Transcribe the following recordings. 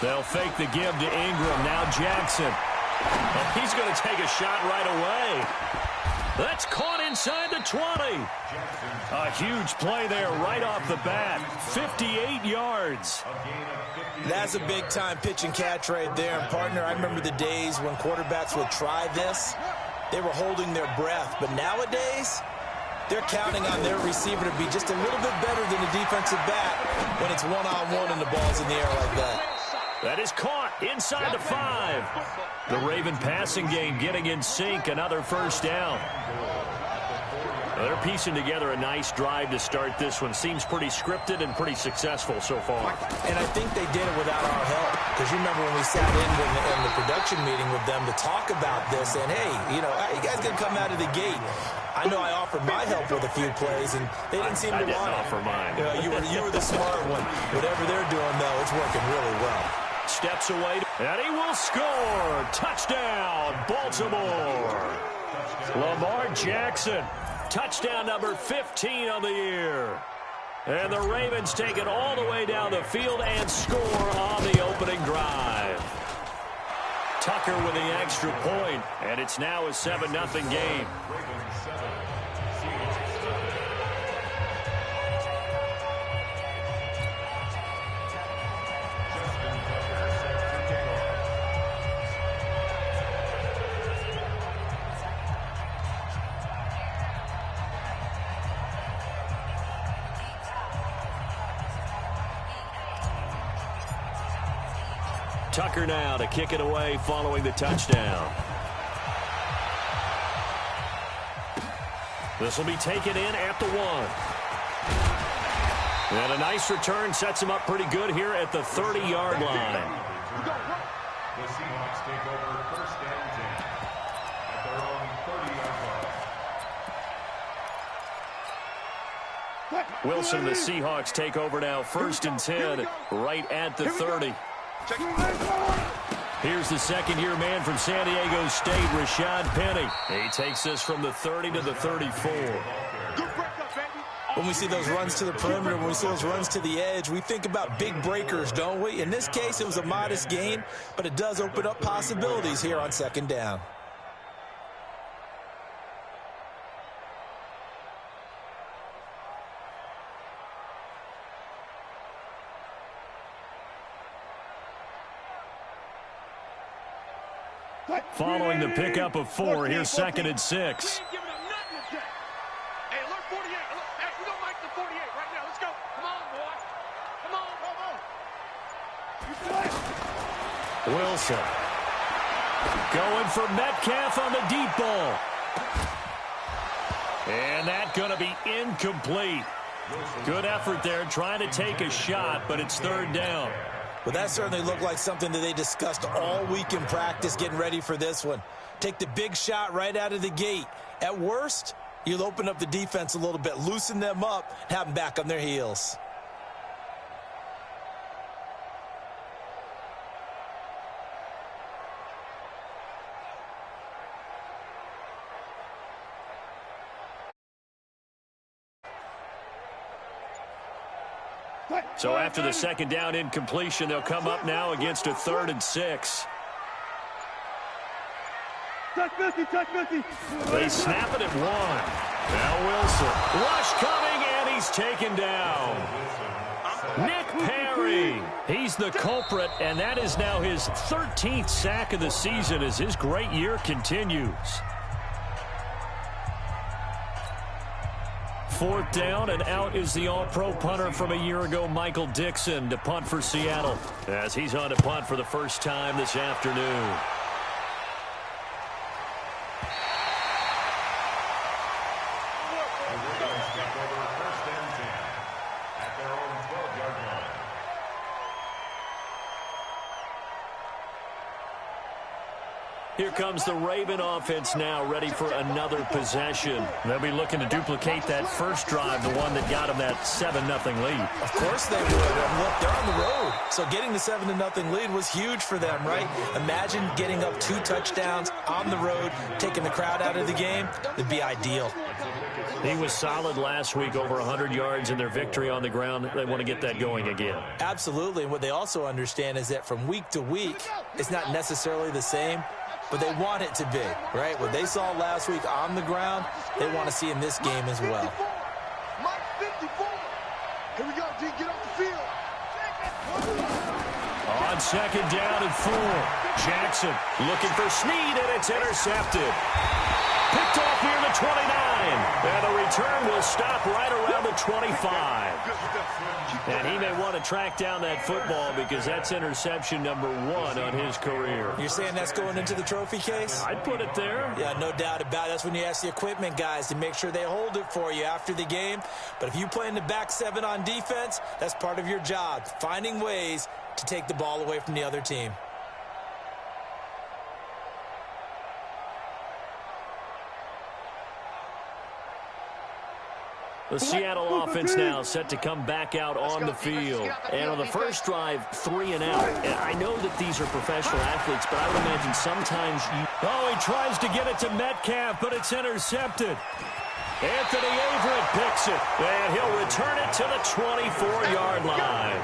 They'll fake the give to Ingram. Now Jackson. And he's going to take a shot right away. That's caught inside the 20. A huge play there right off the bat. 58 yards. That's a big-time pitch and catch right there. And, partner, I remember the days when quarterbacks would try this. They were holding their breath. But nowadays, they're counting on their receiver to be just a little bit better than the defensive back when it's one-on-one and the ball's in the air like that. That is caught inside the 5. The Raven passing game getting in sync. Another first down. They're piecing together a nice drive to start this one. Seems pretty scripted and pretty successful so far. And I think they did it without our help. Because you remember when we sat in the production meeting with them to talk about this. And, hey, you know, you guys can come out of the gate. I know I offered my help with a few plays, and they didn't seem to want it. I didn't offer mine. You were the smart one. Whatever they're doing, though, it's working really well. Steps away, and he will score. Touchdown, Baltimore. Lamar Jackson. Touchdown number 15 on the year. And the Ravens take it all the way down the field and score on the opening drive. Tucker with the extra point, and it's now a 7-0 game. Tucker now to kick it away following the touchdown. This will be taken in at the 1. And a nice return sets him up pretty good here at the 30-yard line. The Seahawks take over first and 10 at their own 30-yard line. Wilson, the Seahawks take over now first and 10 right at the 30. Here's the second-year man from San Diego State, Rashad Penny. He takes this from the 30 to the 34. When we see those runs to the perimeter, when we see those runs to the edge, we think about big breakers, don't we? In this case, it was a modest gain, but it does open up possibilities here on second down. Following the pickup of 4, here's second and 6. Hey, alert 48. Hey, we don't like the 48 right now. Let's go. Come on, boys. Come on. Wilson. Going for Metcalf on the deep ball. And that's going to be incomplete. Good effort there trying to take a shot, but it's third down. Well, that certainly looked like something that they discussed all week in practice getting ready for this one. Take the big shot right out of the gate. At worst, you'll open up the defense a little bit, loosen them up, have them back on their heels. So after the second down incompletion, they'll come up now against a 3rd and 6. They snap it at 1. Now Wilson. Rush coming, and he's taken down. Nick Perry. He's the culprit, and that is now his 13th sack of the season as his great year continues. 4th down, and out is the all-pro punter from a year ago, Michael Dixon, to punt for Seattle, as he's on to punt for the first time this afternoon. Here comes the Raven offense now, ready for another possession. They'll be looking to duplicate that first drive, the one that got them that 7-0 lead. Of course they would. And look, they're on the road. So getting the 7-0 lead was huge for them, right? Imagine getting up 2 touchdowns on the road, taking the crowd out of the game. It'd be ideal. He was solid last week, over 100 yards in their victory on the ground. They want to get that going again. Absolutely. And what they also understand is that from week to week, it's not necessarily the same, but they want it to be, right? What they saw last week on the ground, they want to see in this game as well. Mike 54. Here we go, D. Get off the field. On second down and 4. Jackson looking for Snead, and it's intercepted. Picked off near the 29. And the return will stop right around the 25. And he may want to track down that football because that's interception number 1 on his career. You're saying that's going into the trophy case? I'd put it there. Yeah, no doubt about it. That's when you ask the equipment guys to make sure they hold it for you after the game. But if you play in the back 7 on defense, that's part of your job, finding ways to take the ball away from the other team. The Seattle offense now set to come back out on the field. And on the first drive, 3 and out. And I know that these are professional athletes, but I would imagine sometimes you... Oh, he tries to get it to Metcalf, but it's intercepted. Anthony Averett picks it, and he'll return it to the 24-yard line.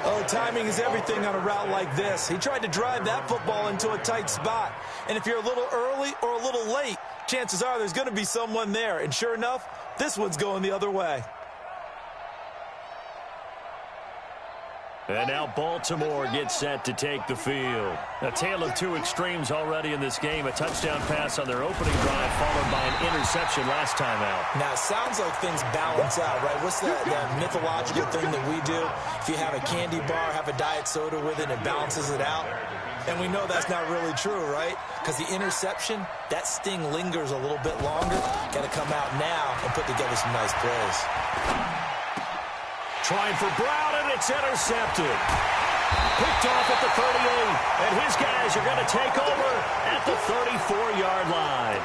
Oh, timing is everything on a route like this. He tried to drive that football into a tight spot. And if you're a little early or a little late, chances are there's going to be someone there. And sure enough, this one's going the other way. And now Baltimore gets set to take the field. A tale of 2 extremes already in this game. A touchdown pass on their opening drive, followed by an interception last time out. Now, it sounds like things balance out, right? What's that mythological thing that we do? If you have a candy bar, have a diet soda with it, it balances it out. And we know that's not really true, right? Because the interception, that sting lingers a little bit longer. Got to come out now and put together some nice plays. Trying for Brown, and it's intercepted. Picked off at the 38, and his guys are going to take over at the 34-yard line.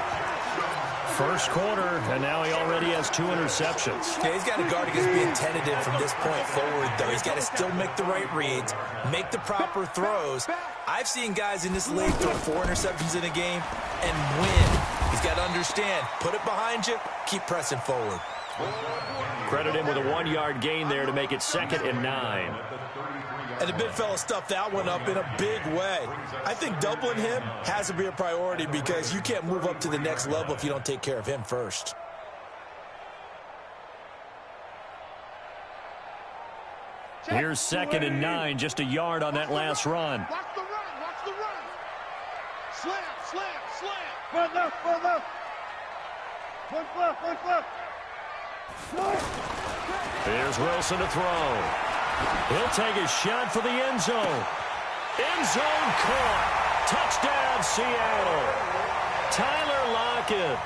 First quarter, and now he already has 2 interceptions. Yeah, he's got to guard against being tentative from this point forward, though. He's got to still make the right reads, make the proper throws. I've seen guys in this league throw 4 interceptions in a game and win. He's got to understand, put it behind you, keep pressing forward. Credit him with a 1-yard gain there to make it 2nd and 9. And the big fella stuffed that one up in a big way. I think doubling him has to be a priority because you can't move up to the next level if you don't take care of him first. Here's 2nd and 9, just a yard on that last run. Watch the run, watch the run. Slam, slam, slam. One left, one left. One left, one left. Here's Wilson to throw. He'll take a shot for the end zone. End zone caught. Touchdown, Seattle. Tyler Lockett,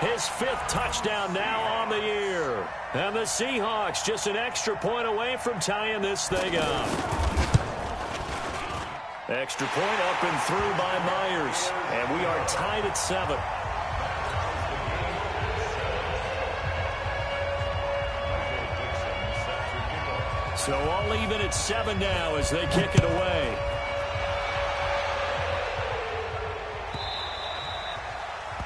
his 5th touchdown now on the year. And the Seahawks just an extra point away from tying this thing up. Extra point up and through by Myers. And we are tied at 7. So all even at 7 now as they kick it away.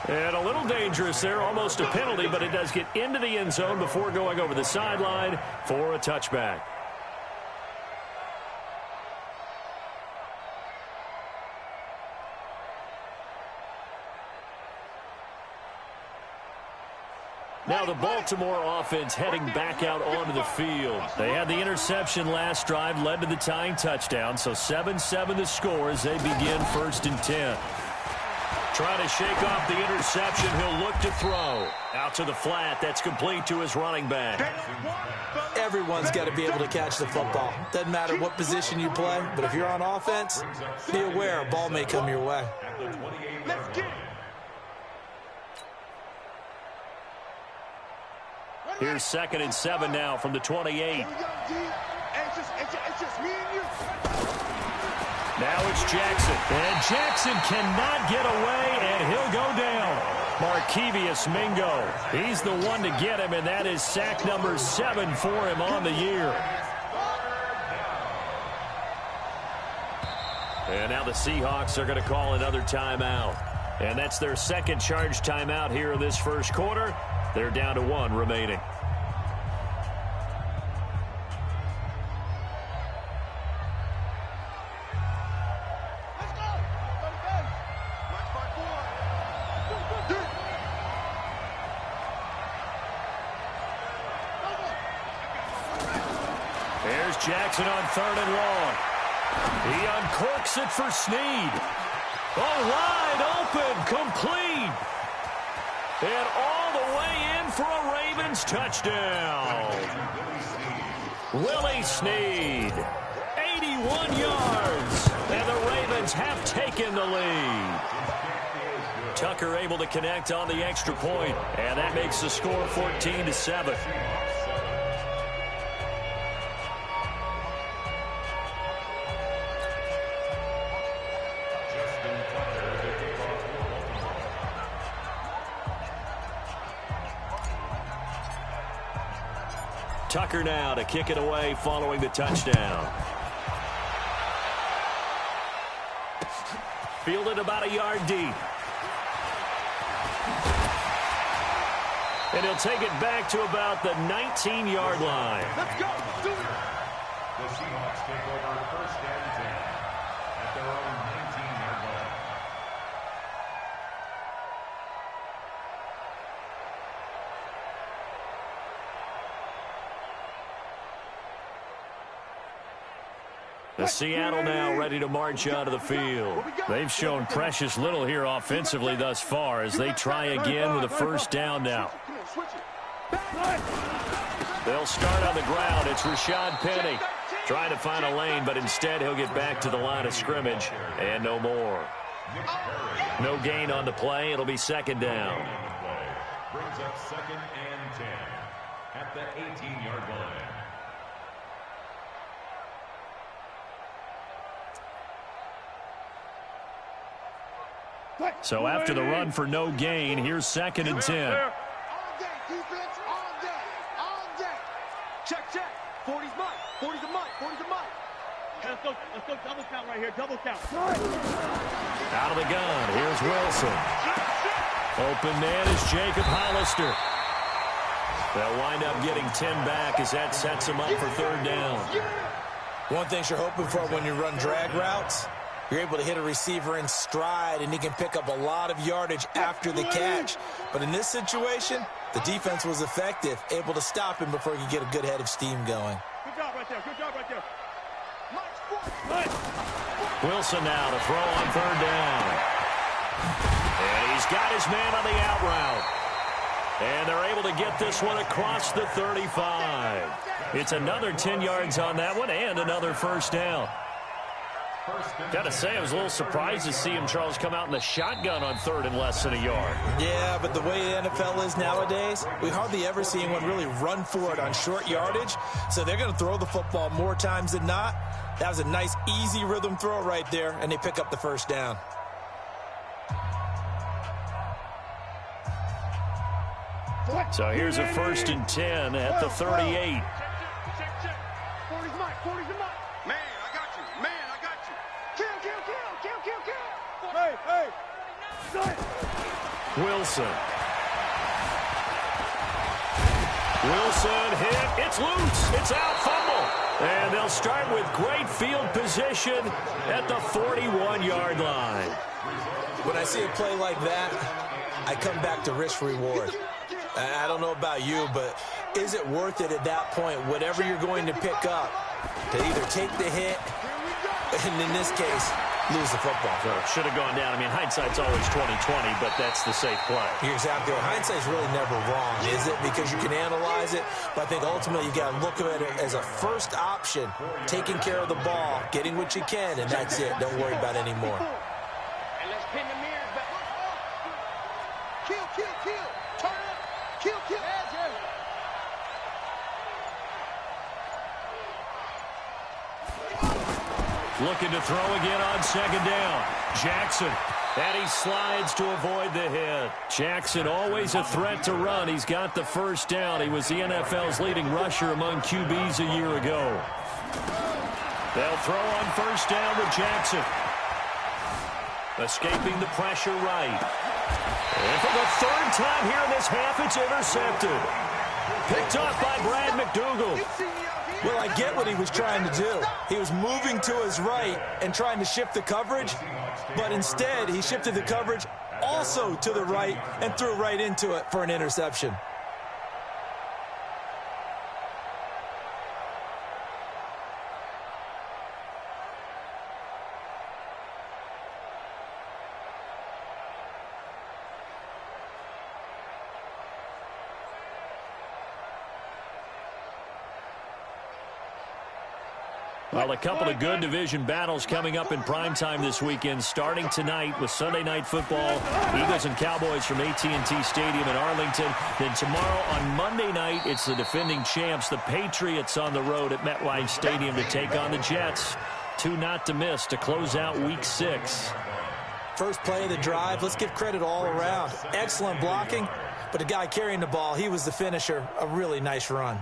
And a little dangerous there, almost a penalty, but it does get into the end zone before going over the sideline for a touchback. Now the Baltimore offense heading back out onto the field. They had the interception last drive, led to the tying touchdown. So 7-7 the score as they begin 1st and 10. Trying to shake off the interception. He'll look to throw. Out to the flat. That's complete to his running back. Everyone's got to be able to catch the football. Doesn't matter what position you play, but if you're on offense, be aware a ball may come your way. Let's get it. Here's 2nd and 7 now from the 28. Here we go, D. It's just me and you. Now it's Jackson. And Jackson cannot get away, and he'll go down. Markevius Mingo. He's the one to get him, and that is sack number 7 for him on the year. And now the Seahawks are going to call another timeout. And that's their 2nd charge timeout here in this first quarter. They're down to 1 remaining. There's Jackson on 3rd and long. He uncorks it for Snead. Oh, wide open, complete. And all the way in for a Ravens touchdown. Willie Snead, 81 yards. And the Ravens have taken the lead. Tucker able to connect on the extra point, and that makes the score 14-7. Tucker now to kick it away following the touchdown. Fielded about a yard deep. And he'll take it back to about the 19-yard line. Let's go. Do it. The Seahawks take over 1st and 10 at their own 19-yard line. Seattle now ready to march out of the field. They've shown precious little here offensively thus far as they try again with a 1st down now. They'll start on the ground. It's Rashad Penny trying to find a lane, but instead he'll get back to the line of scrimmage and no more. No gain on the play. It'll be 2nd down. Brings up 2nd and 10 at the 18-yard line. So after the run for no gain, here's 2nd and 10. All day, defense, all day, all day. Check. 40's mine. 40's a mine. 40's a mine. Let's go double count right here. Double count. Out of the gun. Here's Wilson. Open man is Jacob Hollister. They'll wind up getting 10 back as that sets them up for 3rd down. One thing you're hoping for when you run drag routes, you're able to hit a receiver in stride, and he can pick up a lot of yardage after the catch. But in this situation, the defense was effective, able to stop him before he could get a good head of steam going. Good job right there. Good job right there. Wilson now to throw on 3rd down. And he's got his man on the out route. And they're able to get this one across the 35. It's another 10 yards on that one and another 1st down. Got to say, I was a little surprised to see him, Charles, come out in the shotgun on 3rd and less than a yard. Yeah, but the way the NFL is nowadays, we hardly ever see anyone really run for it on short yardage. So they're going to throw the football more times than not. That was a nice, easy rhythm throw right there, and they pick up the 1st down. So here's a 1st and 10 at the 38. Check. 40's mine. 40's a mine. Man, I got you. Kill. Hey. Wilson hit. It's loose. It's out. Fumble. And they'll start with great field position at the 41-yard line. When I see a play like that, I come back to risk-reward. I don't know about you, but is it worth it at that point, whatever you're going to pick up, to either take the hit, and in this case, lose the football? Should have gone down. I mean, hindsight's always 20/20, but that's the safe play. You're exactly right. Hindsight's really never wrong, is it? Because you can analyze it, but I think ultimately you got to look at it as a first option, taking care of the ball, getting what you can, and that's it. Don't worry about any more. And let's pin the mirrors back. Kill. Turn up. Kill. Looking to throw again on 2nd down. Jackson. And he slides to avoid the hit. Jackson always a threat to run. He's got the 1st down. He was the NFL's leading rusher among QBs a year ago. They'll throw on 1st down with Jackson. Escaping the pressure right. And for the third time here in this half, it's intercepted. Picked off by Brad McDougal. Well, I get what he was trying to do. He was moving to his right and trying to shift the coverage, but instead he shifted the coverage also to the right and threw right into it for an interception. Well, a couple of good division battles coming up in primetime this weekend, starting tonight with Sunday Night Football, Eagles and Cowboys from AT&T Stadium in Arlington. Then tomorrow on Monday night, it's the defending champs, the Patriots, on the road at MetLife Stadium to take on the Jets. Two not to miss to close out Week 6. First play of the drive, let's give credit all around. Excellent blocking, but the guy carrying the ball, he was the finisher. A really nice run.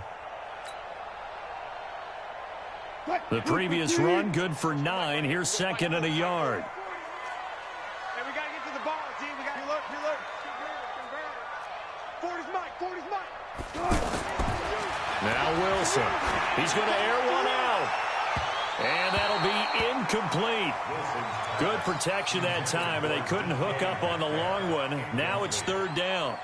The previous run, good for 9. Here's second and a yard. Hey, we got to get to the ball, team. We got to look. 40's Mike. 40's Mike. Now Wilson. He's going to air one out. And that'll be incomplete. Good protection that time, and they couldn't hook up on the long one. Now it's third down.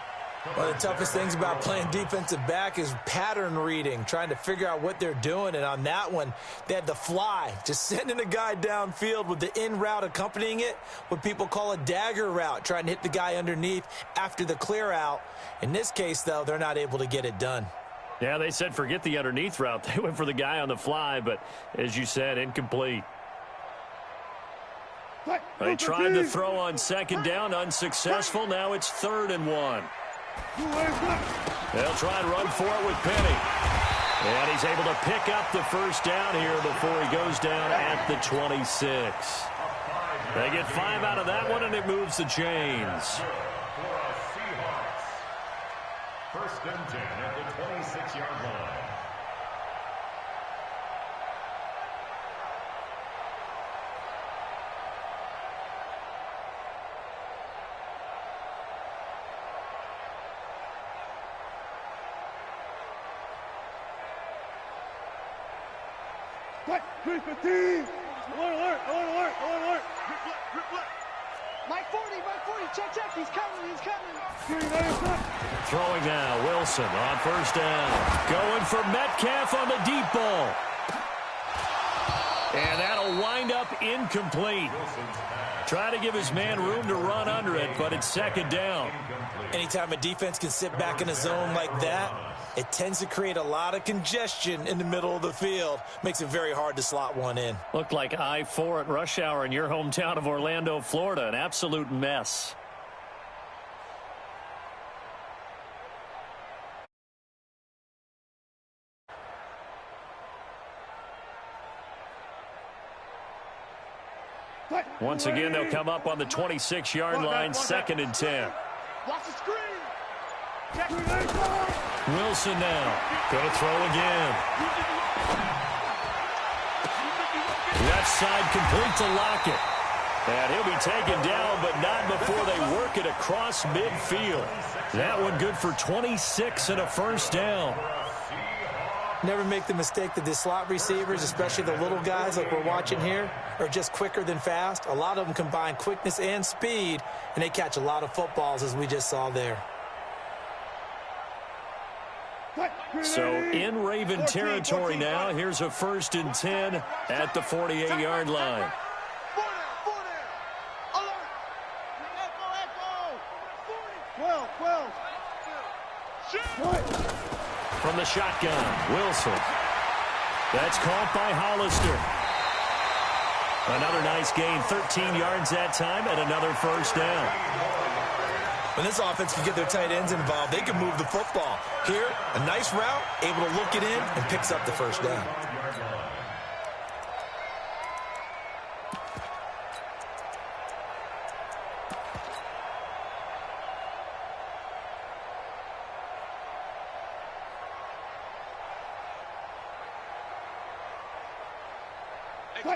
One of the toughest things about playing defensive back is pattern reading, trying to figure out what they're doing. And on that one, they had the fly, just sending a guy downfield with the in route accompanying it, what people call a dagger route, trying to hit the guy underneath after the clear out. In this case, though, they're not able to get it done. Yeah, they said forget the underneath route. They went for the guy on the fly, but as you said, incomplete. They tried to throw on second down, unsuccessful. Now it's 3rd and 1. They'll try and run for it with Penny. And he's able to pick up the first down here before he goes down at the 26. They get 5 out of that one, and it moves the chains. First and 10 at the 26-yard line. Alert. Mike 40, check, he's coming. Throwing now, Wilson on first down. Going for Metcalf on the deep ball. And that'll wind up incomplete. Try to give his man room to run under it, but it's second down. Anytime a defense can sit back in a zone like that, it tends to create a lot of congestion in the middle of the field. Makes it very hard to slot one in. Looked like I-4 at rush hour in your hometown of Orlando, Florida. An absolute mess. Once again, they'll come up on the 26-yard line, 2nd and 10. Watch the screen. Wilson now. Going to throw again. Left side complete to Lockett. And he'll be taken down, but not before they work it across midfield. That one good for 26 and a first down. Never make the mistake that the slot receivers, especially the little guys like we're watching here, are just quicker than fast. A lot of them combine quickness and speed, and they catch a lot of footballs, as we just saw there. So in Raven territory now. Here's a 1st and 10 at the 48-yard line. From the shotgun, Wilson. That's caught by Hollister. Another nice gain, 13 yards that time, and another first down. When this offense can get their tight ends involved, they can move the football. Here, a nice route, able to look it in, and picks up the first down.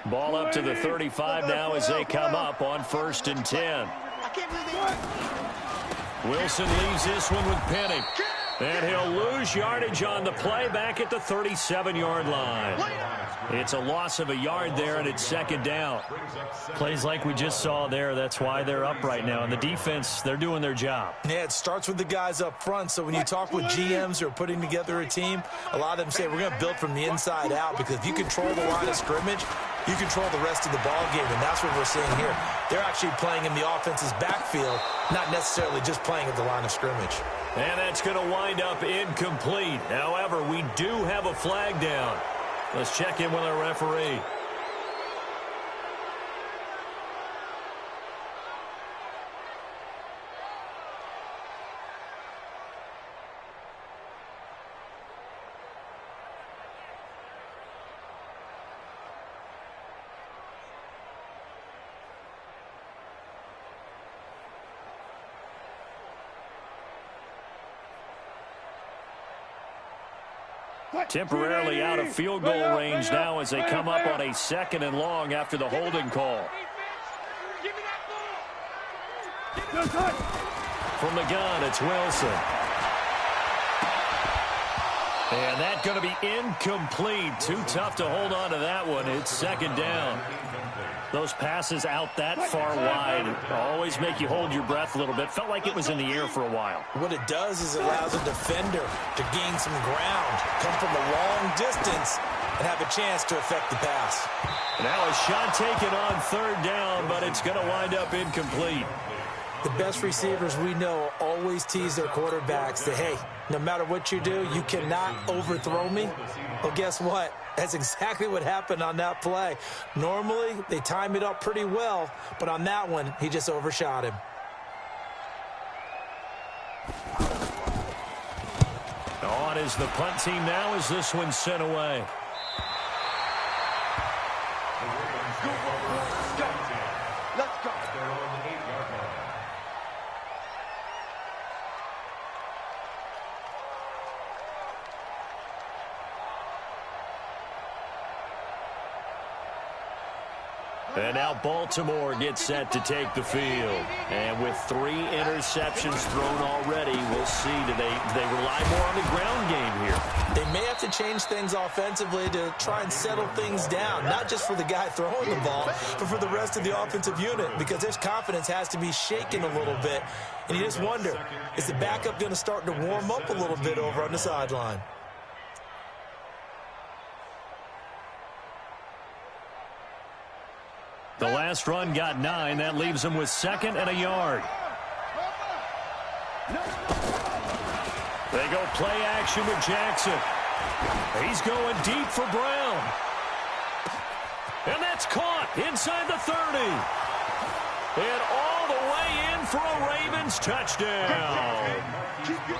Ball up to the 35 now as they come up on 1st and 10. Wilson leaves this one with Penny. And he'll lose yardage on the play back at the 37-yard line. It's a loss of a yard there, and it's second down. Plays like we just saw there. That's why they're up right now. And the defense, they're doing their job. Yeah, it starts with the guys up front. So when you talk with GMs who are putting together a team, a lot of them say we're going to build from the inside out, because if you control the line of scrimmage, you control the rest of the ball game, and that's what we're seeing here. They're actually playing in the offense's backfield, not necessarily just playing at the line of scrimmage. And that's going to wind up incomplete. However, we do have a flag down. Let's check in with our referee. Temporarily out of field goal range now as they come up on a 2nd and long after the holding call. From the gun, it's Wilson. And that's going to be incomplete. Too tough to hold on to that one. It's second down. Those passes out that far wide always make you hold your breath a little bit. Felt like it was in the air for a while. What it does is it allows a defender to gain some ground, come from a long distance, and have a chance to affect the pass. Now a shot taken on 3rd down, but it's going to wind up incomplete. The best receivers we know always tease their quarterbacks that, hey, no matter what you do, you cannot overthrow me. Well, guess what? That's exactly what happened on that play. Normally, they time it up pretty well, but on that one, he just overshot him. On is the punt team now as this one's sent away. Let's go. And now Baltimore gets set to take the field. And with 3 interceptions thrown already, we'll see, do they rely more on the ground game here? They may have to change things offensively to try and settle things down, not just for the guy throwing the ball, but for the rest of the offensive unit, because their confidence has to be shaken a little bit. And you just wonder, is the backup going to start to warm up a little bit over on the sideline? The last run got 9. That leaves them with 2nd and a yard. They go play action with Jackson. He's going deep for Brown. And that's caught inside the 30. And all the way in for a Ravens touchdown.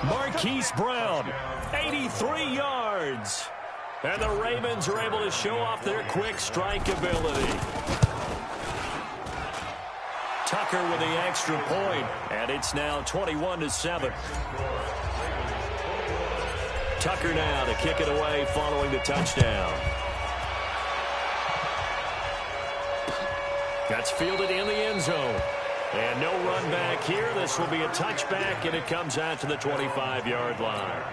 Marquise Brown, 83 yards. And the Ravens are able to show off their quick strike ability. Tucker with the extra point, and it's now 21-7. Tucker now to kick it away following the touchdown. That's fielded in the end zone. And no run back here. This will be a touchback, and it comes out to the 25-yard line.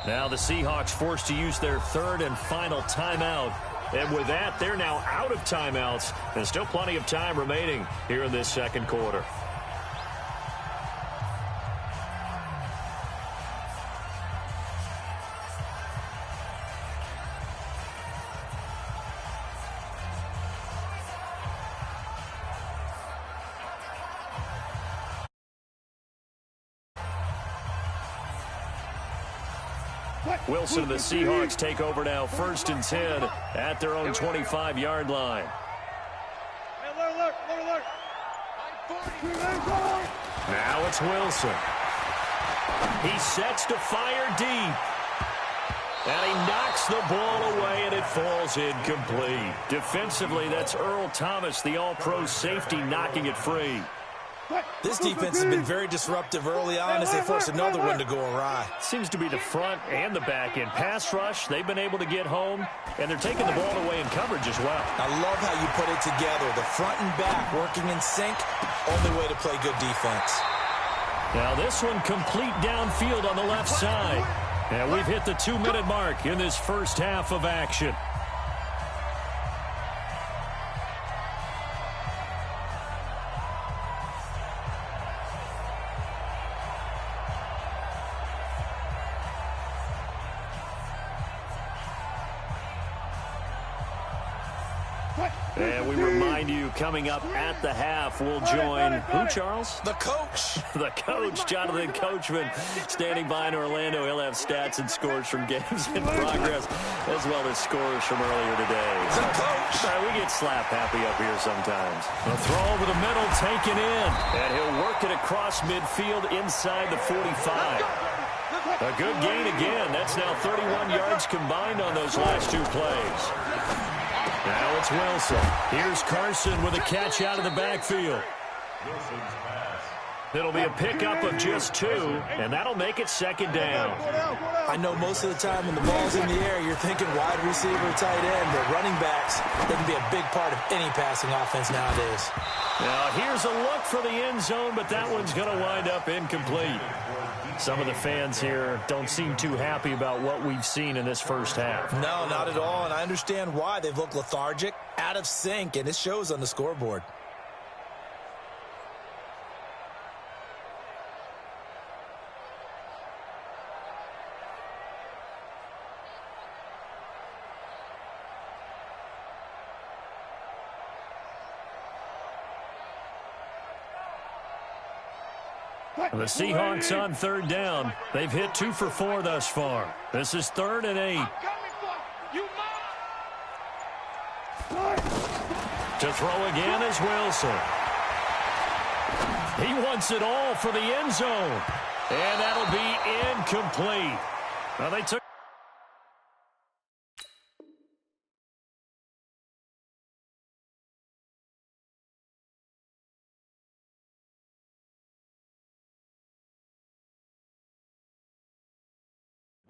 Now the Seahawks forced to use their 3rd and final timeout. And with that, they're now out of timeouts. And still plenty of time remaining here in this 2nd quarter. Wilson and the Seahawks take over now 1st and 10 at their own 25-yard line. alert. Now it's Wilson. He sets to fire deep. And he knocks the ball away, and it falls incomplete. Defensively, that's Earl Thomas, the all-pro safety, knocking it free. This defense has been very disruptive early on as they force another one to go awry. Seems to be the front and the back end. Pass rush, they've been able to get home, and they're taking the ball away in coverage as well. I love how you put it together. The front and back working in sync, only way to play good defense. Now this one complete downfield on the left side. And we've hit the 2-minute mark in this first half of action. And we remind you, coming up at the half, we'll join who, Charles? The coach. The coach, Jonathan Coachman, standing by in Orlando. He'll have stats and scores from games in progress, as well as scores from earlier today. The coach. Sorry, we get slap happy up here sometimes. The throw over the middle, taken in, and he'll work it across midfield inside the 45. A good gain again. That's now 31 yards combined on those last two plays. Now it's Wilson. Here's Carson with a catch out of the backfield. It'll be a pickup of just 2, and that'll make it second down. I know most of the time when the ball's in the air, you're thinking wide receiver, tight end, but running backs, they can be a big part of any passing offense nowadays. Now here's a look for the end zone, but that one's going to wind up incomplete. Some of the fans here don't seem too happy about what we've seen in this first half. No, not at all, and I understand why. They've looked lethargic, out of sync, and it shows on the scoreboard. The Seahawks on third down. They've hit 2 for 4 thus far. This is 3rd and 8. To throw again is Wilson. He wants it all for the end zone. And that'll be incomplete. Now they took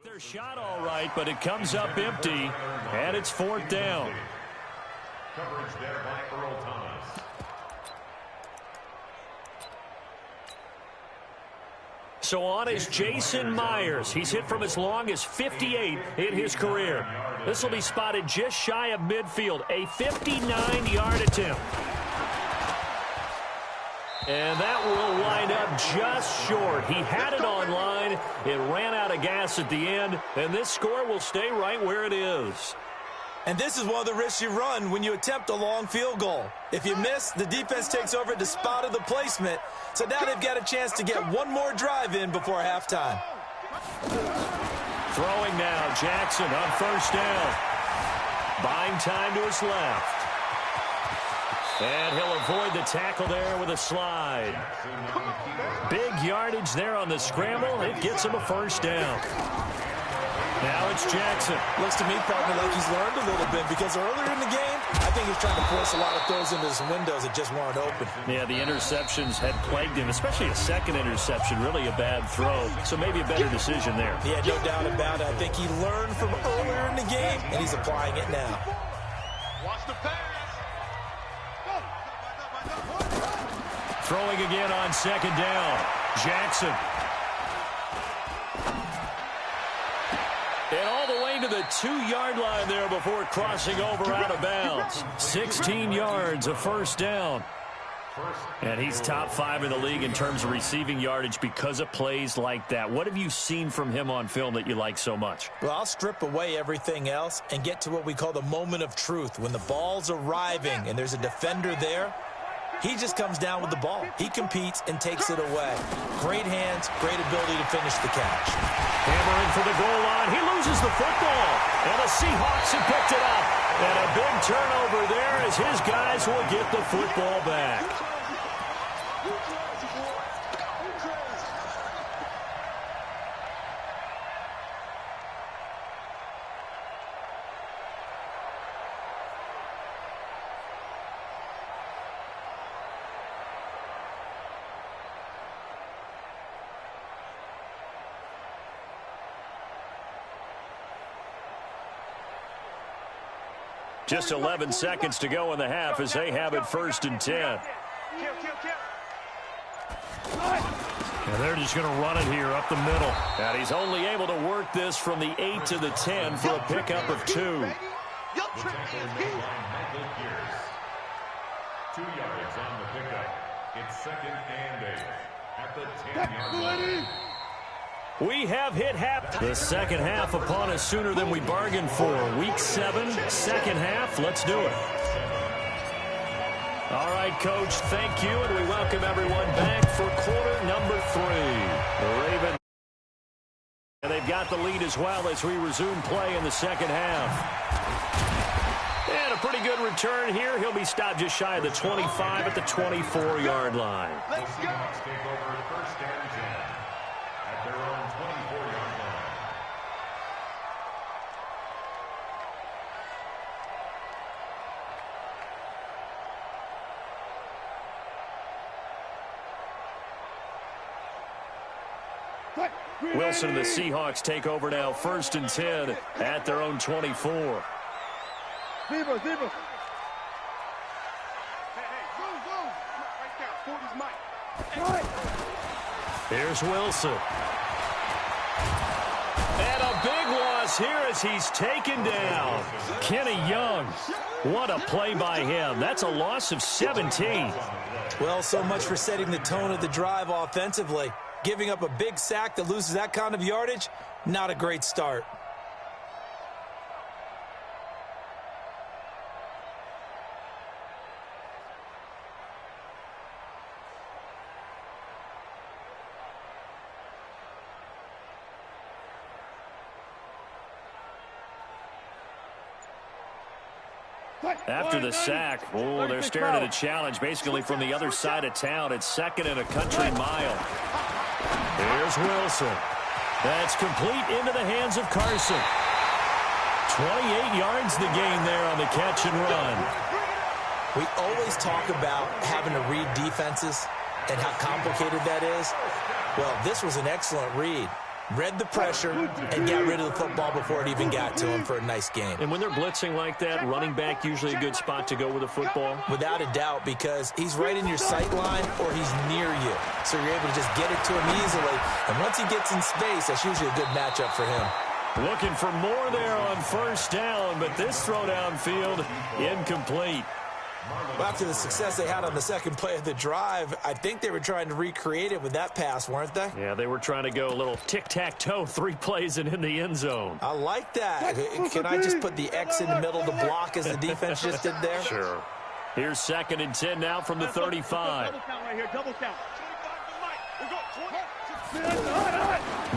their shot all right, but it comes up empty, and it's 4th down. Coverage there by Earl Thomas. So on is Jason Myers. He's hit from as long as 58 in his career. This will be spotted just shy of midfield, a 59-yard attempt. And that will wind up just short. He had it on line. It ran out of gas at the end, and this score will stay right where it is. And this is one of the risks you run when you attempt a long field goal. If you miss, the defense takes over at the spot of the placement. So now they've got a chance to get one more drive in before halftime. Throwing now, Jackson on first down. Buying time to his left. And he'll avoid the tackle there with a slide. Big yardage there on the scramble. It gets him a first down. Now it's Jackson. Looks to me, partner, like he's learned a little bit because earlier in the game, I think he was trying to force a lot of throws into some windows that just weren't open. Yeah, the interceptions had plagued him, especially a second interception, really a bad throw. So maybe a better decision there. Yeah, no doubt about it. I think he learned from earlier in the game, and he's applying it now. Watch the pass. Throwing again on second down. Jackson. And all the way to the 2-yard line there before crossing over out of bounds. 16 yards, a first down. And he's top 5 in the league in terms of receiving yardage because of plays like that. What have you seen from him on film that you like so much? Well, I'll strip away everything else and get to what we call the moment of truth. When the ball's arriving and there's a defender there, he just comes down with the ball. He competes and takes it away. Great hands, great ability to finish the catch. Hammering for the goal line. He loses the football. And the Seahawks have picked it up. And a big turnover there as his guys will get the football back. Just 11 seconds to go in the half as they have it 1st and 10. And they're just going to run it here up the middle. And he's only able to work this from the 8 to the 10 for a pickup of 2. 2 yards on the pickup. It's 2nd and 8 at the 10-yard line. We have hit half. The second half upon us sooner than we bargained for. Week 7, second half. Let's do it. All right, Coach, thank you, and we welcome everyone back for quarter number 3. The Ravens, and they've got the lead as well as we resume play in the second half. And a pretty good return here. He'll be stopped just shy of the 25 at the 24-yard line. Let's go. Take over 1st and 10 at their own 24-yard line. Wilson and the Seahawks take over now 1st and 10 at their own 24. Zebra. Hey, move. Right there, 40's Mike. Here's Wilson. And a big loss here as he's taken down. Kenny Young. What a play by him. That's a loss of 17. Well, so much for setting the tone of the drive offensively. Giving up a big sack that loses that kind of yardage, not a great start. After the sack, they're staring at a challenge basically from the other side of town. It's 2nd and a country mile. Here's Wilson. That's complete into the hands of Carson. 28 yards the gain there on the catch and run. We always talk about having to read defenses and how complicated that is. Well, this was an excellent read. Read the pressure and got rid of the football before it even got to him for a nice gain. And when they're blitzing like that, running back usually a good spot to go with the football? Without a doubt, because he's right in your sight line or he's near you. So you're able to just get it to him easily. And once he gets in space, that's usually a good matchup for him. Looking for more there on 1st down, but this throw downfield incomplete. Well, after the success they had on the second play of the drive, I think they were trying to recreate it with that pass, weren't they? Yeah, they were trying to go a little tic-tac-toe, 3 plays and in the end zone. I like that. Can I just put the X in the middle to block as the defense just did there? Sure. Here's 2nd and 10 now from the 35. Double count right here, double count.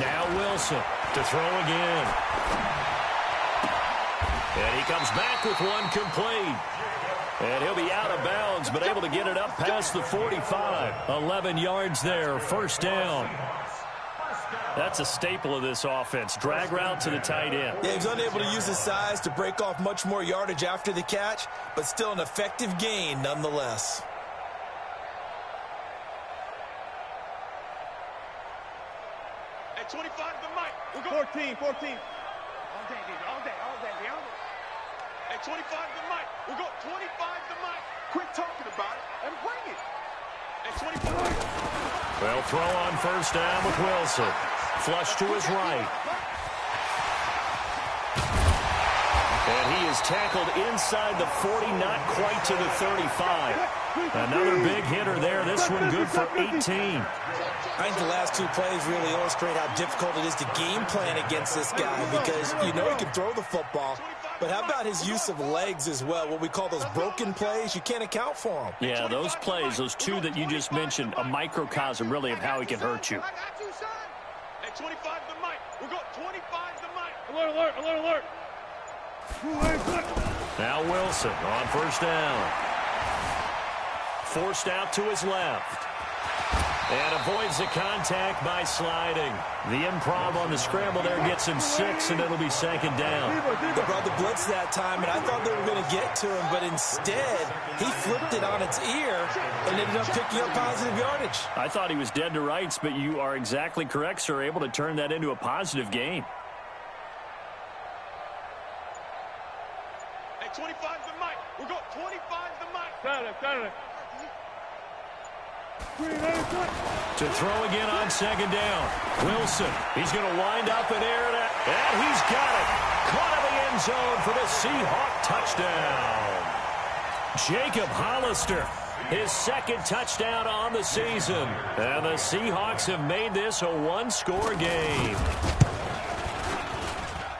Now Wilson to throw again. And he comes back with one complete. And he'll be out of bounds, but able to get it up past the 45. 11 yards there, 1st down. That's a staple of this offense. Drag route to the tight end. Yeah, he's unable to use his size to break off much more yardage after the catch, but still an effective gain nonetheless. At 25 to Mike. We'll go 14. All day. At 25 to Mike. We'll go 25 to Mike. Quit talking about it and bring it. At 25. Well, throw on 1st down with Wilson. Flush to his right. And he is tackled inside the 40, not quite to the 35. Another big hitter there. This one good for 18. I think the last 2 plays really illustrate how difficult it is to game plan against this guy because you know he can throw the football. But how about his use of legs as well? What we call those broken plays, you can't account for them. Yeah, those plays, those 2 that you just mentioned, a microcosm really of how he can hurt you. At 25 to Mike. We'll go 25 to Mike. Alert. Now Wilson on first down. Forced out to his left. And avoids the contact by sliding. The improv on the scramble there gets him 6, and it'll be second down. They brought the blitz that time, and I thought they were going to get to him, but instead, he flipped it on its ear and ended up picking up positive yardage. I thought he was dead to rights, but you are exactly correct, sir. Able to turn that into a positive gain. Hey, 25's the mic. We're going 25's the mic. Got it. To throw again on second down. Wilson, he's going to wind up and air it out. And he's got it. Caught in the end zone for the Seahawk touchdown. Jacob Hollister, his second touchdown on the season. And the Seahawks have made this a one-score game.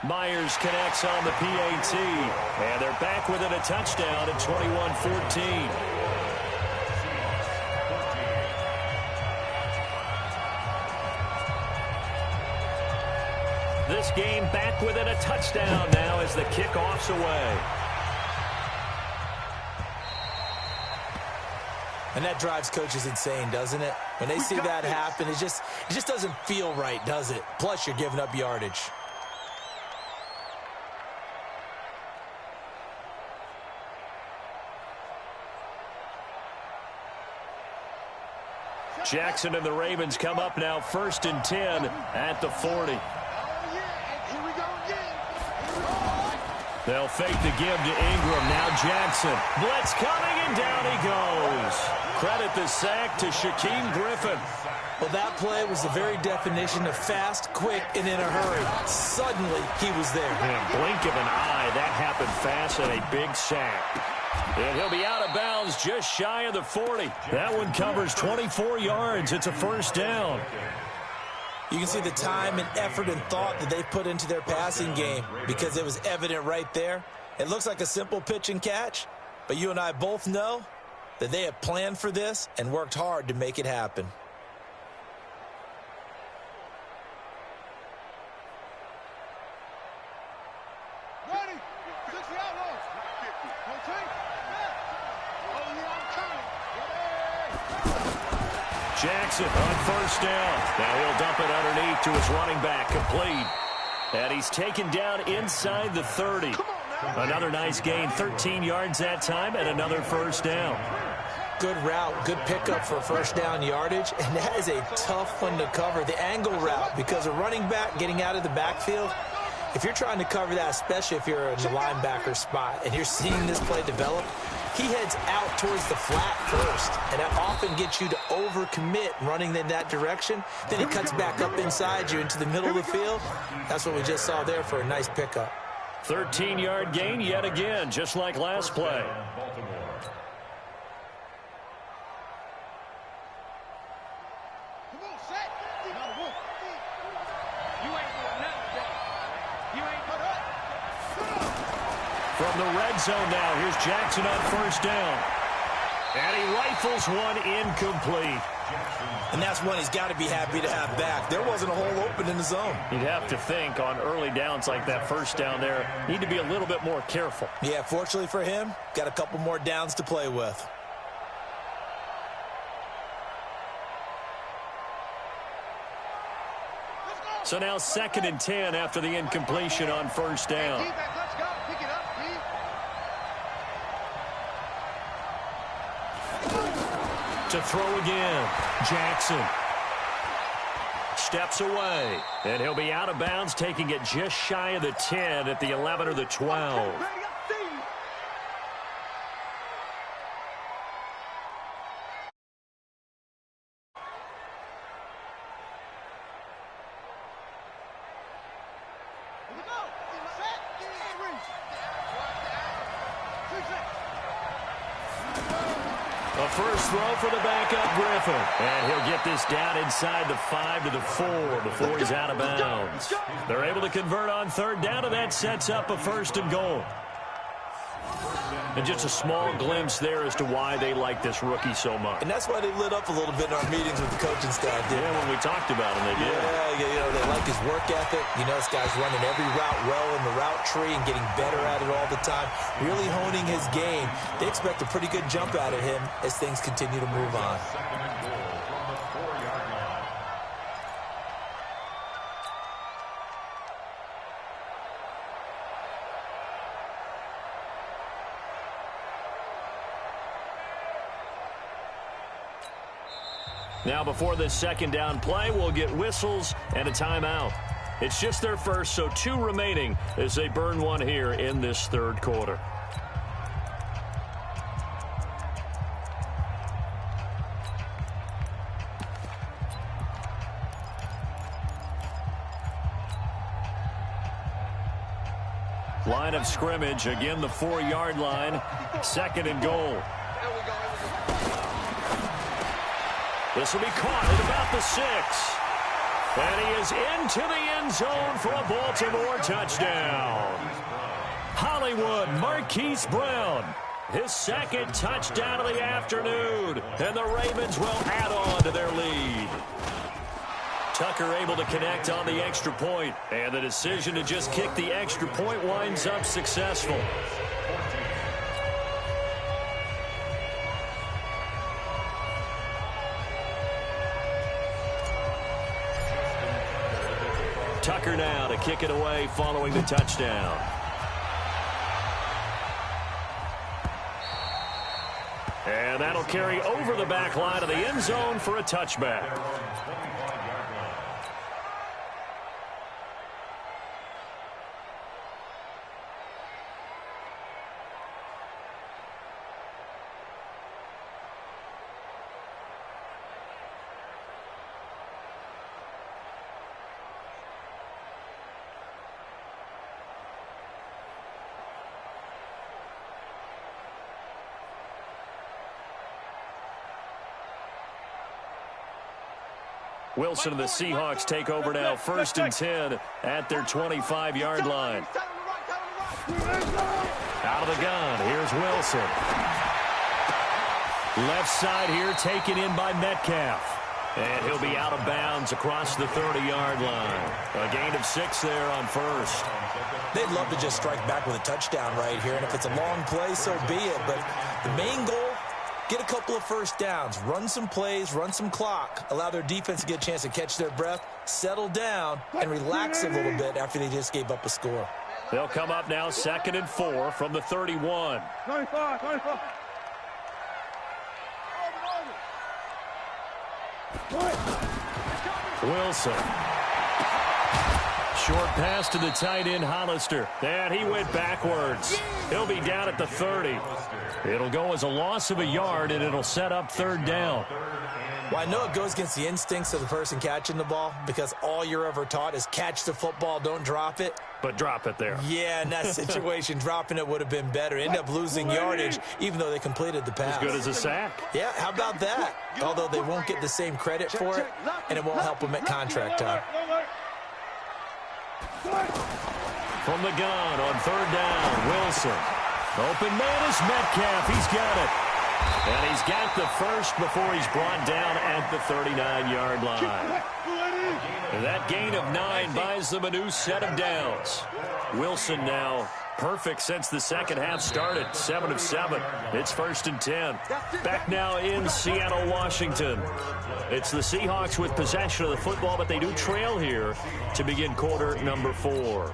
Myers connects on the PAT. And they're back within a touchdown at 21-14. This game back within a touchdown now as the kickoff's away. And that drives coaches insane, doesn't it? When they see that happen, it just doesn't feel right, does it? Plus, you're giving up yardage. Jackson and the Ravens come up now 1st and 10 at the 40. They'll fake the give to Ingram. Now Jackson. Blitz coming, and down he goes. Credit the sack to Shaquem Griffin. Well, that play was the very definition of fast, quick, and in a hurry. Suddenly, he was there. And blink of an eye, that happened fast, and a big sack. And he'll be out of bounds just shy of the 40. That one covers 24 yards. It's a first down. You can see the time and effort and thought that they put into their passing game because it was evident right there. It looks like a simple pitch and catch, but you and I both know that they have planned for this and worked hard to make it happen. Ready? 60 outlaws. 50. Okay? Oh, yeah, I'm coming. Jackson on first down. Now he'll dump it underneath to his running back. Complete. And he's taken down inside the 30. Another nice gain. 13 yards that time and another first down. Good route, good pickup for first down yardage, and that is a tough one to cover. The angle route, because a running back getting out of the backfield, if you're trying to cover that, especially if you're in the linebacker spot and you're seeing this play develop, he heads out towards the flat first, and that often gets you to overcommit running in that direction. Then he cuts back up inside you into the middle of the field. That's what we just saw there for a nice pickup. 13-yard gain yet again, just like last play. From the red zone now, here's Jackson on first down. And he rifles one incomplete. And that's one he's got to be happy to have back. There wasn't a hole open in the zone. You'd have to think on early downs like that first down there, need to be a little bit more careful. Yeah, fortunately for him, got a couple more downs to play with. So now 2nd and 10 after the incompletion on first down. Let's go. Pick it up, To throw again, Jackson steps away, and he'll be out of bounds, taking it just shy of the 10 at the 11 or the 12. A first throw for the backup Griffin. And he'll get this down inside the 5 to the 4 before he's out of bounds. They're able to convert on third down, and that sets up a 1st and goal. And just a small glimpse there as to why they like this rookie so much. And that's why they lit up a little bit in our meetings with the coaching staff, didn't Yeah, when we talked about him, they did. Yeah, they like his work ethic. This guy's running every route well in the route tree and getting better at it all the time, really honing his game. They expect a pretty good jump out of him as things continue to move on. Now, before this second down play, we'll get whistles and a timeout. It's just their first, so 2 remaining as they burn one here in this third quarter. Line of scrimmage, again the 4-yard line, 2nd and goal. This will be caught at about the 6. And he is into the end zone for a Baltimore touchdown. Hollywood Marquise Brown, his 2nd touchdown of the afternoon. And the Ravens will add on to their lead. Tucker able to connect on the extra point. And the decision to just kick the extra point winds up successful. Tucker now to kick it away following the touchdown. And that'll carry over the back line of the end zone for a touchback. Wilson and the Seahawks take over now, 1st and 10 at their 25-yard line. Out of the gun, here's Wilson. Left side here taken in by Metcalf. And he'll be out of bounds across the 30-yard line. A gain of 6 there on 1st. They'd love to just strike back with a touchdown right here, and if it's a long play, so be it. But the main goal, get a couple of first downs, run some plays, run some clock, allow their defense to get a chance to catch their breath, settle down, and relax a little bit after they just gave up a score. They'll come up now 2nd and 4 from the 31. 25. Wilson. Short pass to the tight end, Hollister. And he went backwards. He'll be down at the 30. It'll go as a loss of a yard, and it'll set up 3rd down. Well, I know it goes against the instincts of the person catching the ball because all you're ever taught is catch the football, don't drop it. But drop it there. Yeah, in that situation, dropping it would have been better. End up losing yardage, even though they completed the pass. As good as a sack. Yeah, how about that? Although they won't get the same credit for it, and it won't help them at contract time. From the gun on 3rd down, Wilson. Open man is Metcalf. He's got it. And he's got the first before he's brought down at the 39-yard line. And that gain of 9 buys them a new set of downs. Wilson now perfect since the second half started. 7 of 7. It's 1st and 10. Back now in Seattle, Washington. It's the Seahawks with possession of the football, but they do trail here to begin quarter number 4.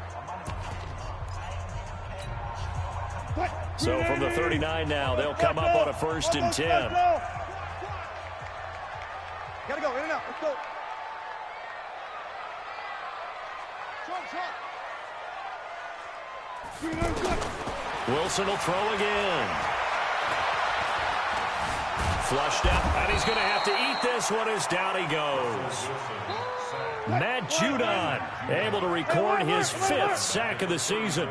So from the 39 now, they'll come up on a 1st and 10. Gotta go, in and out, let's go. Wilson will throw again. Flushed out, and he's going to have to eat this one as down he goes. Matt Judon able to record his 5th sack of the season.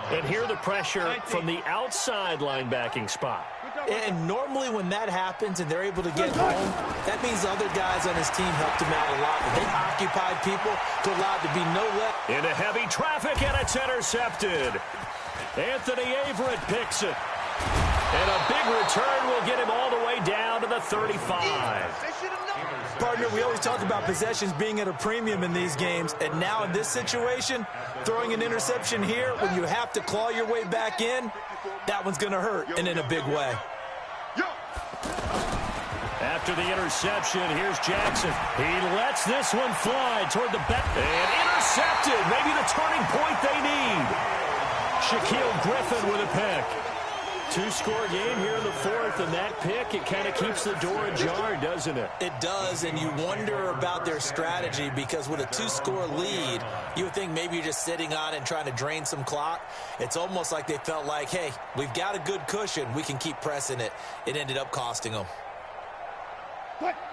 And hear the pressure from the outside linebacking spot. And normally when that happens and they're able to get home, that means the other guys on his team helped him out a lot. They occupied people to allow it to be no let. Into heavy traffic, and it's intercepted. Anthony Averett picks it. And a big return will get him all the way down to the 35. Partner, we always talk about possessions being at a premium in these games, and now in this situation, throwing an interception here when you have to claw your way back in, that one's going to hurt, and in a big way. After the interception, here's Jackson. He lets this one fly toward the back. And intercepted. Maybe the turning point they need. Shaquille Griffin with a pick. Two-score game here in the fourth, and that pick, it kind of keeps the door ajar, doesn't it? It does, and you wonder about their strategy because with a two-score lead, you would think maybe you're just sitting on it and trying to drain some clock. It's almost like they felt like, hey, we've got a good cushion. We can keep pressing it. It ended up costing them.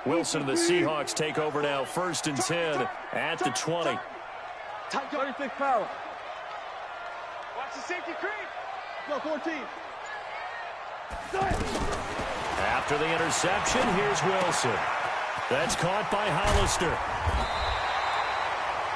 Wilson and the Seahawks take over now, 1st and 10 at the 20. 36 power. Watch the safety creep. Go 14. After the interception, here's Wilson. That's caught by Hollister.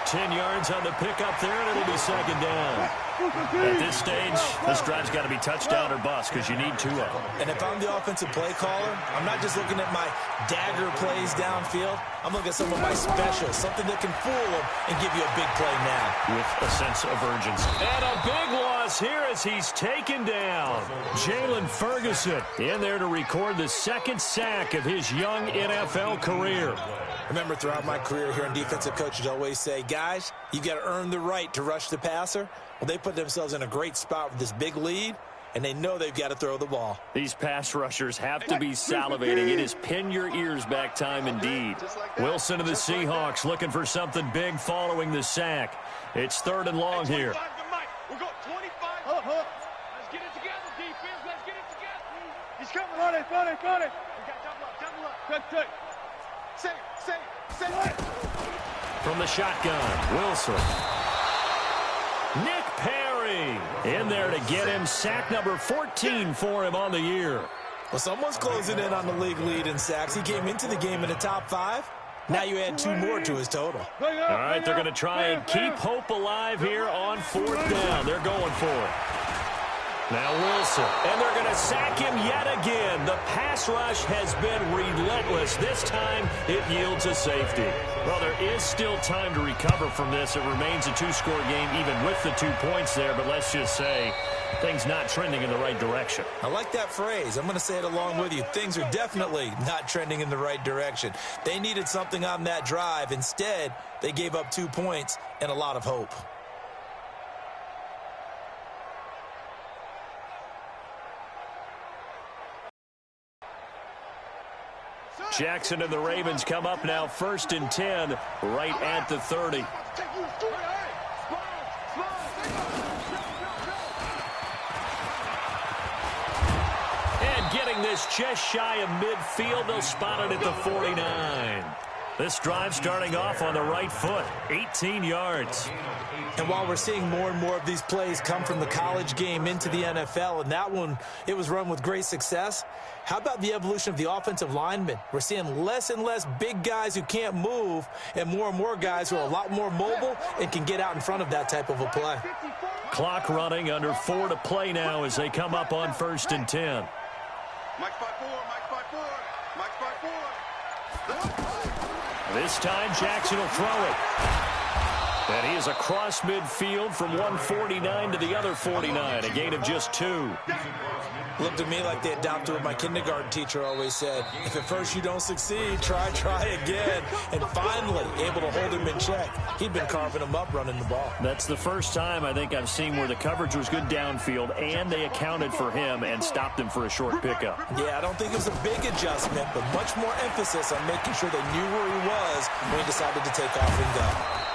10 yards on the pickup there, and it'll be 2nd down. At this stage, this drive's got to be touchdown or bust because you need 2 of them. And if I'm the offensive play caller, I'm not just looking at my dagger plays downfield. I'm looking at some of my specials, something that can fool them and give you a big play now. With a sense of urgency. And a big loss here as he's taken down. Jalen Ferguson in there to record the 2nd sack of his young NFL career. Remember, throughout my career here in defensive coaches always say, guys, you got to earn the right to rush the passer. Well, they put themselves in a great spot with this big lead, and they know they've got to throw the ball. These pass rushers have to be salivating. It is pin your ears back time indeed. Wilson and the Seahawks looking for something big following the sack. It's 3rd and long here. We'll go 25. Let's get it together, defense. Let's get it together. He's coming on it. We got double up. Good. Say it. From the shotgun, Wilson. Nick Perry in there to get him sack number 14 for him on the year. Well, someone's closing in on the league lead in sacks. He came into the game in the top 5. Now you add 2 more to his total. All right, they're going to try and keep hope alive here on 4th down. They're going for it. Now Wilson, and they're going to sack him yet again. The pass rush has been relentless. This time, it yields a safety. Well, there is still time to recover from this. It remains a 2-score game, even with the 2 points there. But let's just say, things not trending in the right direction. I like that phrase. I'm going to say it along with you. Things are definitely not trending in the right direction. They needed something on that drive. Instead, they gave up 2 points and a lot of hope. Jackson and the Ravens come up now 1st and 10 right at the 30. And getting this just shy of midfield, they'll spot it at the 49. This drive starting off on the right foot, 18 yards. And while we're seeing more and more of these plays come from the college game into the NFL, and that one, it was run with great success, how about the evolution of the offensive linemen? We're seeing less and less big guys who can't move and more guys who are a lot more mobile and can get out in front of that type of a play. Clock running, under 4 to play now as they come up on 1st and 10. Mike's 5-4. This time, Jackson will throw it. And he is across midfield from 149 to the other 49, a gain of just 2. Looked to me like they adopted what my kindergarten teacher always said. If at first you don't succeed, try again. And finally, able to hold him in check. He'd been carving him up running the ball. That's the first time I think I've seen where the coverage was good downfield, and they accounted for him and stopped him for a short pickup. Yeah, I don't think it was a big adjustment, but much more emphasis on making sure they knew where he was when he decided to take off and go.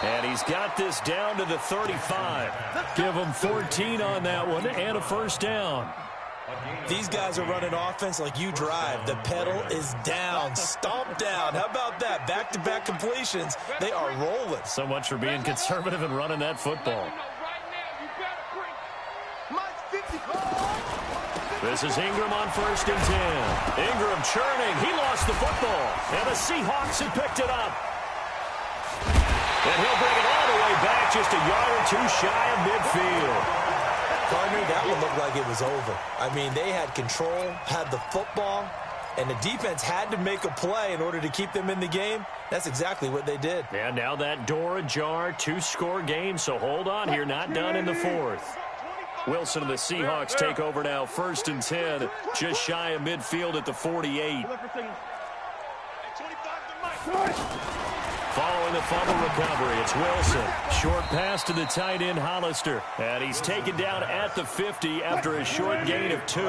And he's got this down to the 35. Give him 14 on that one and a 1st down. These guys are running offense like you drive. The pedal is down, stomp down. How about that? Back-to-back completions. They are rolling. So much for being conservative and running that football. This is Ingram on 1st and 10. Ingram churning. He lost the football. And the Seahawks have picked it up. And he'll bring it all the way back just a yard or 2 shy of midfield. Partner, that one looked like it was over. I mean, they had control, had the football, and the defense had to make a play in order to keep them in the game. That's exactly what they did. And now that door ajar, 2-score game, so hold on here, not done in the fourth. Wilson and the Seahawks take over now, 1st and 10, just shy of midfield at the 48. Following the fumble recovery, it's Wilson. Short pass to the tight end, Hollister. And he's taken down at the 50 after a short gain of 2.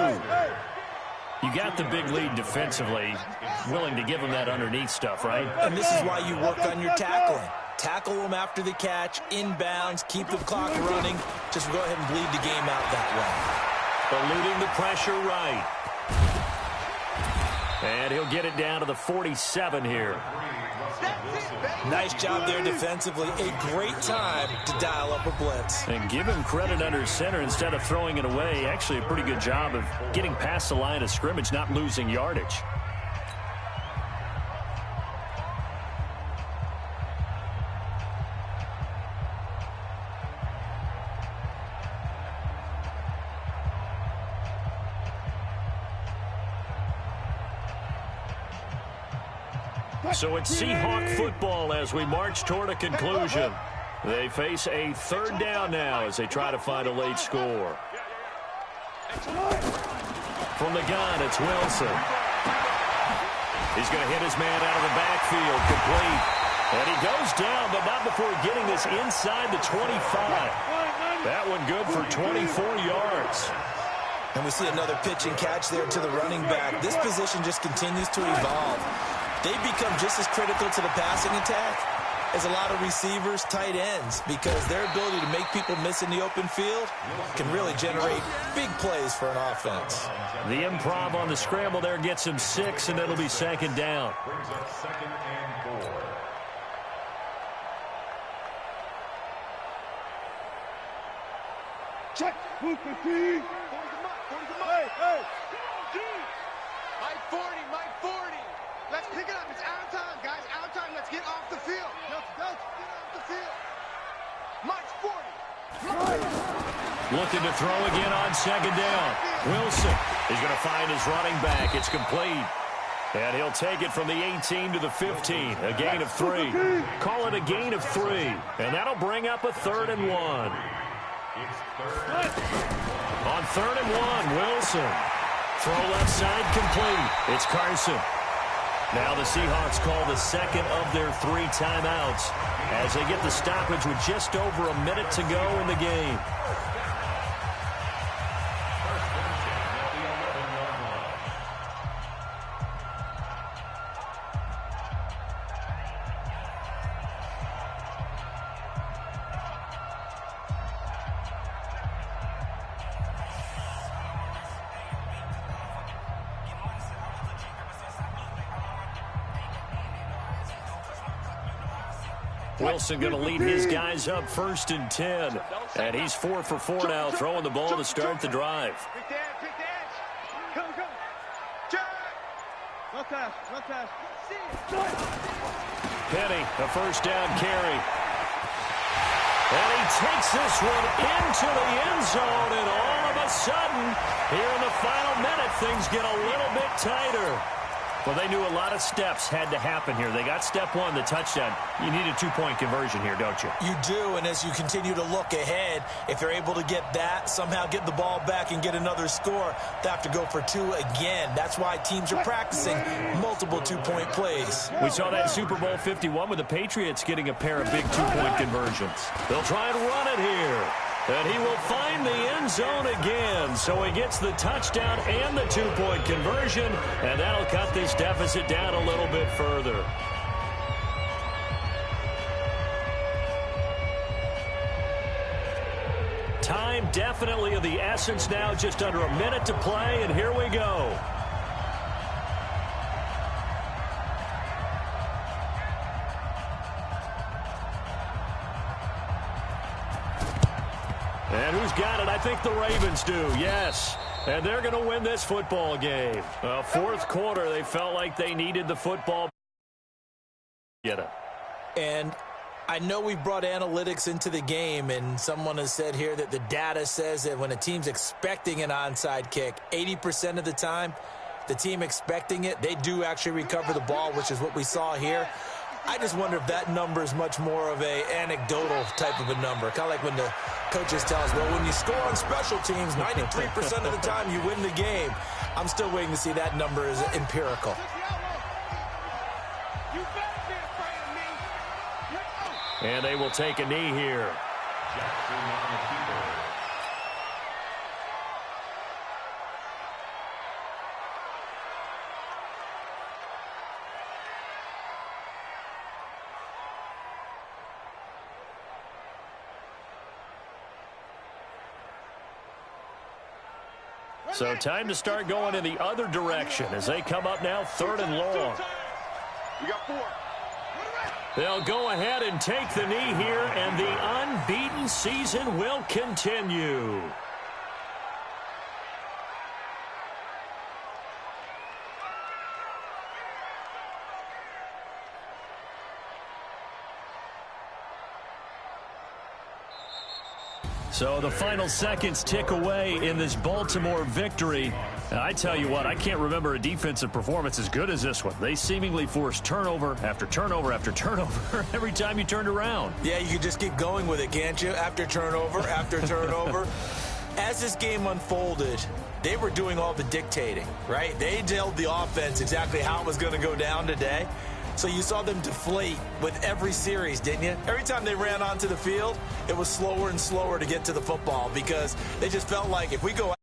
You got the big lead defensively. Willing to give him that underneath stuff, right? And this is why you work on your tackling. Tackle them after the catch, inbounds, keep the clock running. Just go ahead and bleed the game out that way. Eluding the pressure right. And he'll get it down to the 47 here. Nice job there defensively. A great time to dial up a blitz. And give him credit under center instead of throwing it away. Actually, a pretty good job of getting past the line of scrimmage, not losing yardage. So it's Seahawk football as we march toward a conclusion. They face a 3rd down now as they try to find a late score. From the gun, it's Wilson. He's going to hit his man out of the backfield, complete. And he goes down, but not before getting this inside the 25. That one good for 24 yards. And we see another pitch and catch there to the running back. This position just continues to evolve. They become just as critical to the passing attack as a lot of receivers, tight ends, because their ability to make people miss in the open field can really generate big plays for an offense. The improv on the scramble there gets him 6, and it'll be 2nd down. Brings up 2nd and 4. Check. Move 15. Hey, hey. Mike 40, Mike 40. Let's pick it up. It's out of time, guys. Out of time. Let's get off the field. Let's get off the field. Mike 40. Looking to throw again on 2nd down. Wilson is going to find his running back. It's complete. And he'll take it from the 18 to the 15. A gain of 3. Call it a gain of 3. And that'll bring up a 3rd and 1. On 3rd and 1, Wilson. Throw left side complete. It's Carson. Now the Seahawks call the 2nd of their 3 timeouts as they get the stoppage with just over a minute to go in the game. Wilson going to lead his guys up 1st and 10. And he's 4 for 4 now, throwing the ball to start the drive. Pick the edge. Come. Jack. One pass. Penny, a 1st down carry. And he takes this one into the end zone, and all of a sudden, here in the final minute, things get a little bit tighter. Well, they knew a lot of steps had to happen here. They got step 1, the touchdown. You need a 2-point conversion here, don't you? You do, and as you continue to look ahead, if they're able to get that, somehow get the ball back and get another score, they have to go for 2 again. That's why teams are practicing multiple 2-point plays. We saw that in Super Bowl 51 with the Patriots getting a pair of big 2-point conversions. They'll try and run it here. And he will find the end zone again. So he gets the touchdown and the 2-point conversion. And that'll cut this deficit down a little bit further. Time definitely of the essence now. Just under a minute to play. And here we go. And who's got it? I think the Ravens do, yes. And they're going to win this football game. 4th quarter, they felt like they needed the football. Get it. And I know we've brought analytics into the game, and someone has said here that the data says that when a team's expecting an onside kick, 80% of the time, the team expecting it, they do actually recover the ball, which is what we saw here. I just wonder if that number is much more of a anecdotal type of a number. Kind of like when the coaches tell us, well, when you score on special teams, 93% of the time you win the game. I'm still waiting to see that number is empirical. And they will take a knee here. So time to start going in the other direction as they come up now 3rd and long. We got 4. They'll go ahead and take the knee here, and the unbeaten season will continue. So the final seconds tick away in this Baltimore victory. And I tell you what, I can't remember a defensive performance as good as this one. They seemingly forced turnover after turnover after turnover every time you turned around. Yeah, you can just keep going with it, can't you? After turnover, after turnover. As this game unfolded, they were doing all the dictating, right? They told the offense exactly how it was going to go down today. So you saw them deflate with every series, didn't you? Every time they ran onto the field, it was slower and slower to get to the football because they just felt like if we go